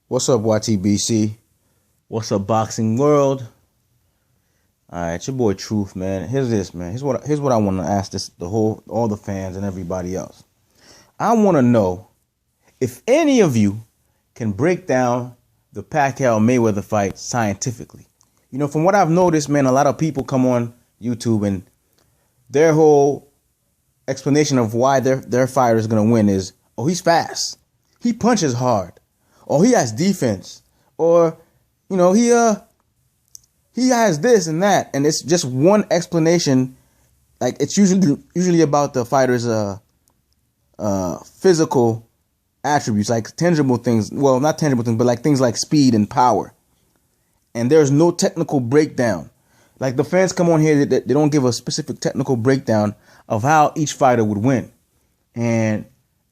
What's up, YTBC? What's up, boxing world? All right, your boy Truth, man. Here's this, man. Here's what I want to ask all the fans and everybody else. I want to know if any of you can break down the Pacquiao Mayweather fight scientifically. From what I've noticed, man, a lot of people come on YouTube and their whole explanation of why their fighter is gonna win is, oh, he's fast, he punches hard, or he has defense, or he has this and that, and it's just one explanation. Like, it's usually about the fighter's physical attributes, like tangible things. Well, not tangible things, but like things like speed and power. And there's no technical breakdown. Like, the fans come on here, they don't give a specific technical breakdown of how each fighter would win. And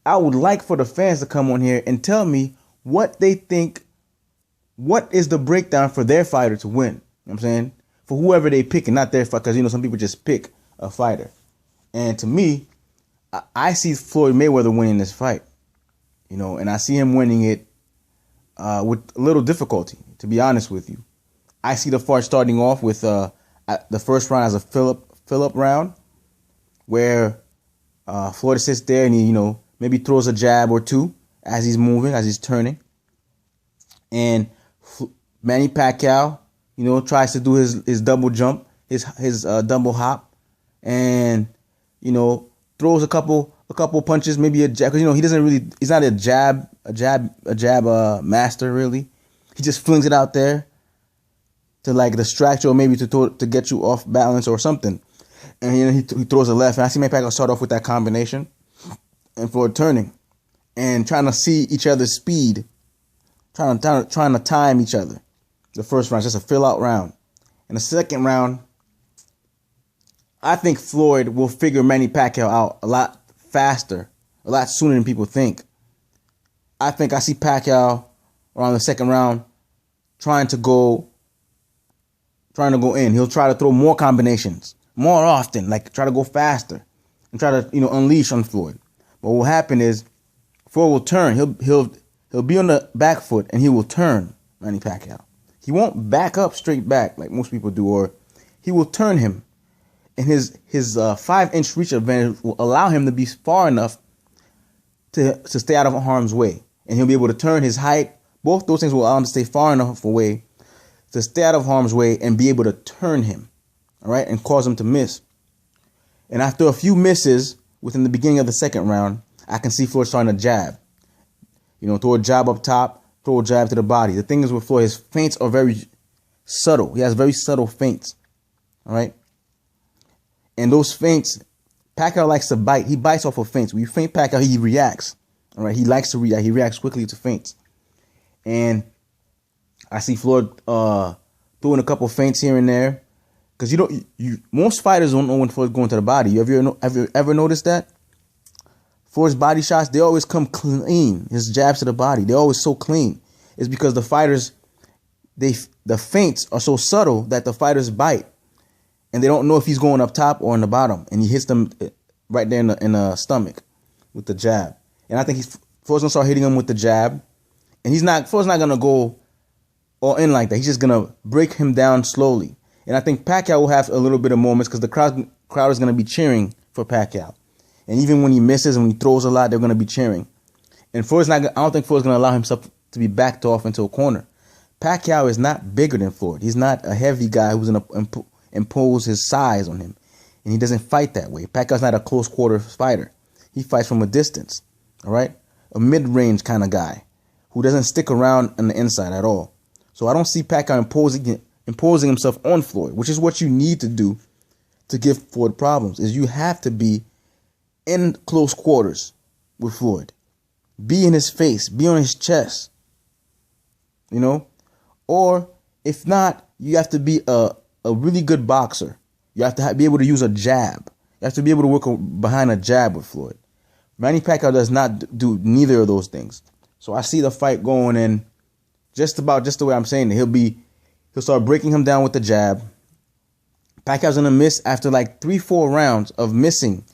I would like for the fans to come on here and tell me what they think, what is the breakdown for their fighter to win. You know what I'm saying? For whoever they pick, and not their fight, because some people just pick a fighter. And to me, I see Floyd Mayweather winning this fight. And I see him winning it with a little difficulty, to be honest with you. I see the fight starting off with the first round as a fill-up round, where Floyd sits there and he, maybe throws a jab or two as he's moving, as he's turning. And Manny Pacquiao, tries to do his double jump, his double hop, and throws a couple punches, maybe a jab, because he's not a jab master really. He just flings it out there to like distract you, or maybe to get you off balance or something. And he throws a left, and I see Manny Pacquiao start off with that combination, and Floyd turning and trying to see each other's speed, trying to time each other. The first round is just a fill-out round. In the second round, I think Floyd will figure Manny Pacquiao out a lot faster, a lot sooner than people think. I think I see Pacquiao around the second round trying to go in. He'll try to throw more combinations, more often, like try to go faster and try to, unleash on Floyd. But what will happen is Floyd will turn. He'll be on the back foot and he will turn Manny Pacquiao. He won't back up straight back like most people do, or he will turn him. And his 5-inch reach advantage will allow him to be far enough to stay out of harm's way. And he'll be able to turn his height. Both those things will allow him to stay far enough away to stay out of harm's way and be able to turn him, all right, and cause him to miss. And after a few misses within the beginning of the second round, I can see Floyd starting to jab. Throw a jab up top, throw a jab to the body. The thing is with Floyd, his feints are very subtle. He has very subtle feints, all right? And those feints, Pacquiao likes to bite. He bites off of feints. When you feint Pacquiao, he reacts, all right? He likes to react. He reacts quickly to feints. And I see Floyd throwing a couple feints here and there, because most fighters don't know when Floyd's going to the body. Have you ever noticed that? Floyd's body shots, they always come clean. His jabs to the body, they're always so clean. It's because the fighters, the feints are so subtle that the fighters bite, and they don't know if he's going up top or in the bottom, and he hits them right there in the stomach with the jab. And I think Floyd's gonna start hitting him with the jab, and Floyd's not gonna go all in like that. He's just gonna break him down slowly. And I think Pacquiao will have a little bit of moments because the crowd is gonna be cheering for Pacquiao. And even when he misses and when he throws a lot, they're going to be cheering. And I don't think Floyd's going to allow himself to be backed off into a corner. Pacquiao is not bigger than Floyd. He's not a heavy guy who's going to impose his size on him. And he doesn't fight that way. Pacquiao's not a close quarter fighter. He fights from a distance, all right? A mid-range kind of guy who doesn't stick around on the inside at all. So I don't see Pacquiao imposing himself on Floyd, which is what you need to do to give Floyd problems, is you have to be in close quarters with Floyd. Be in his face. Be on his chest. Or if not, you have to be a really good boxer. You have to be able to use a jab. You have to be able to work behind a jab with Floyd. Manny Pacquiao does not do neither of those things. So I see the fight going in just the way I'm saying it. He'll start breaking him down with the jab. Pacquiao's gonna miss after like 3-4 rounds of missing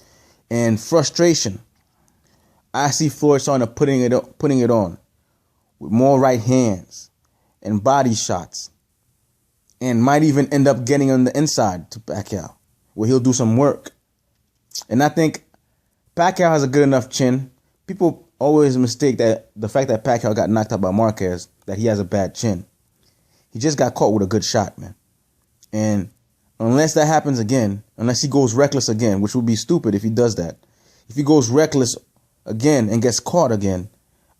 and frustration. I see Floyd starting to putting it on. with more right hands and body shots, and might even end up getting on the inside to Pacquiao, where he'll do some work. And I think Pacquiao has a good enough chin. People always mistake that the fact that Pacquiao got knocked out by Marquez, that he has a bad chin. He just got caught with a good shot, man. And unless that happens again, unless he goes reckless again, which would be stupid if he does that. If he goes reckless again and gets caught again,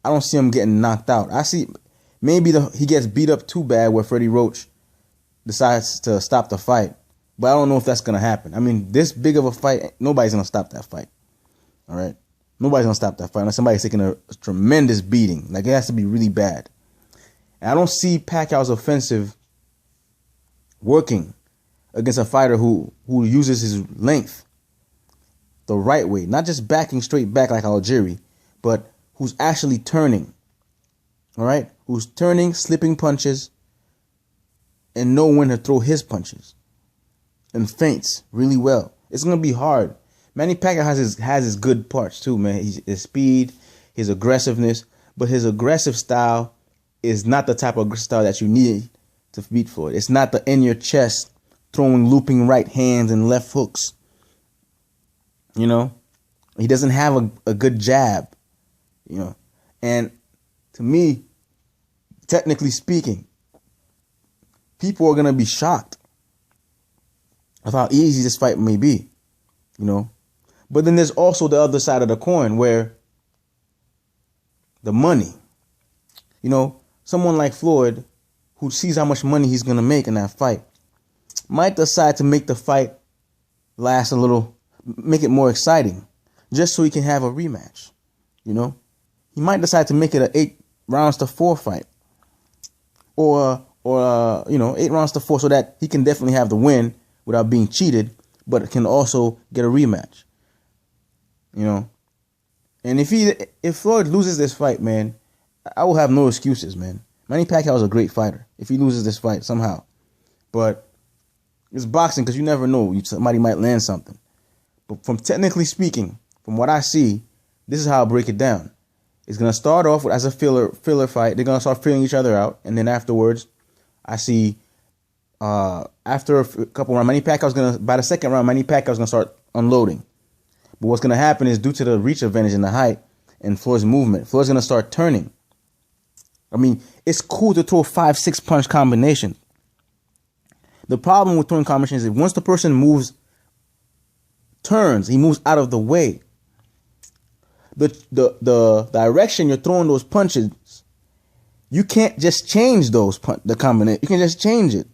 I don't see him getting knocked out. I see maybe he gets beat up too bad where Freddie Roach decides to stop the fight. But I don't know if that's going to happen. I mean, this big of a fight, nobody's going to stop that fight. All right? Nobody's going to stop that fight unless somebody's taking a tremendous beating. Like, it has to be really bad. And I don't see Pacquiao's offensive working against a fighter who uses his length the right way. Not just backing straight back like Algieri, but who's actually turning. All right? Who's turning, slipping punches, and know when to throw his punches. And feints really well. It's going to be hard. Manny Pacquiao has his good parts too, man. His speed, his aggressiveness. But his aggressive style is not the type of style that you need to beat Floyd. It's not the in your chest, throwing looping right hands and left hooks. You know? He doesn't have a good jab. You know? And to me, technically speaking, people are going to be shocked of how easy this fight may be, you know. But then there's also the other side of the coin where the money, you know, someone like Floyd who sees how much money he's going to make in that fight might decide to make the fight last a little, make it more exciting just so he can have a rematch, you know. He might decide to make it an 8 rounds to 4 fight or 8 rounds to 4 so that he can definitely have the win without being cheated, but can also get a rematch. You know? And if Floyd loses this fight, man, I will have no excuses, man. Manny Pacquiao is a great fighter if he loses this fight somehow. But it's boxing because you never know. Somebody might land something. But from technically speaking, from what I see, this is how I'll break it down. It's going to start off as a filler fight. They're going to start feeling each other out. And then afterwards, I see after a couple rounds, by the second round, Manny Pacquiao's going to start unloading. But what's going to happen is due to the reach advantage and the height and Floyd's movement, Floyd's going to start turning. I mean, it's cool to throw 5-6 punch combinations. The problem with throwing combinations is once the person turns, he moves out of the way. The direction you're throwing those punches, you can't just change the combination. You can just change it.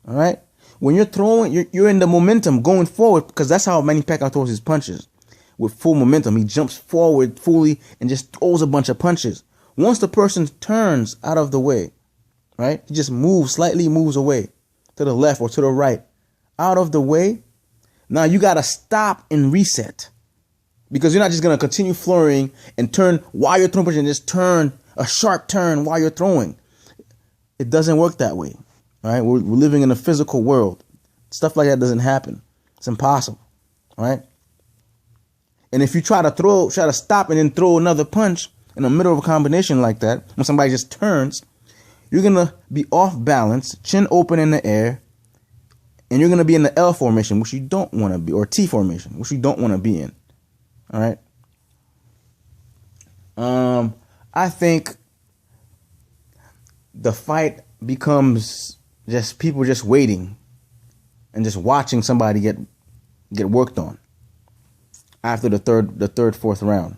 All right? When you're throwing, you're in the momentum going forward because that's how Manny Pacquiao throws his punches. With full momentum. He jumps forward fully and just throws a bunch of punches. Once the person turns out of the way, right? He just slightly moves away to the left or to the right. Out of the way. Now you got to stop and reset. Because you're not just going to continue flurrying and turn while you're throwing punches and just turn a sharp turn while you're throwing. It doesn't work that way. All right? We're living in a physical world. Stuff like that doesn't happen. It's impossible. All right? And if you try to stop and then throw another punch in the middle of a combination like that, when somebody just turns, you're going to be off balance, chin open in the air, and you're going to be in the L formation, which you don't want to be, or T formation, which you don't want to be in. All right? I think the fight becomes just people just waiting and just watching somebody get worked on after the third, fourth round.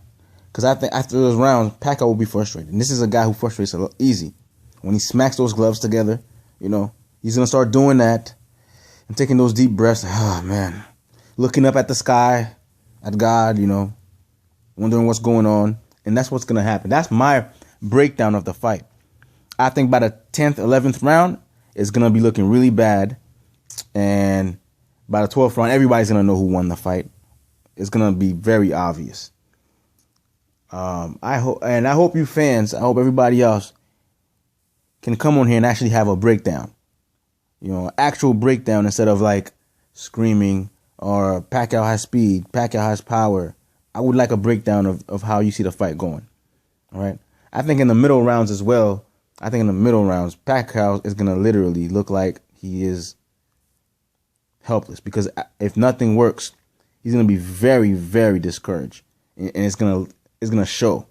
Because I think after those rounds, Pacquiao will be frustrated. And this is a guy who frustrates a little easy. When he smacks those gloves together, you know, he's going to start doing that and taking those deep breaths. Oh, man. Looking up at the sky, at God, you know, wondering what's going on. And that's what's going to happen. That's my breakdown of the fight. I think by the 10th, 11th round, it's going to be looking really bad. And by the 12th round, everybody's going to know who won the fight. It's going to be very obvious. I hope you fans, I hope everybody else can come on here and actually have a breakdown. You know, actual breakdown instead of like screaming or Pacquiao has speed, Pacquiao has power. I would like a breakdown of how you see the fight going. All right. I think in the middle rounds as well. I think in the middle rounds, Pacquiao is gonna literally look like he is helpless, because if nothing works, he's gonna be very, very discouraged, and it's gonna show.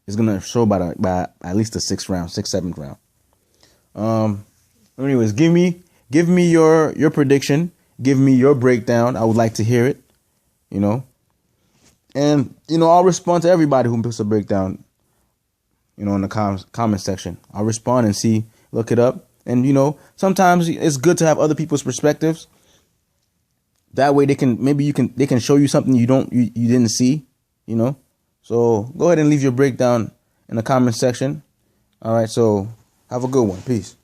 It's gonna show by at least the sixth, seventh round. Anyways, give me your prediction. Give me your breakdown. I would like to hear it. And I'll respond to everybody who puts a breakdown. In the comment section, I'll respond and look it up. And sometimes it's good to have other people's perspectives. That way they can show you something you didn't see. So go ahead and leave your breakdown in the comment section. All right, so have a good one. Peace.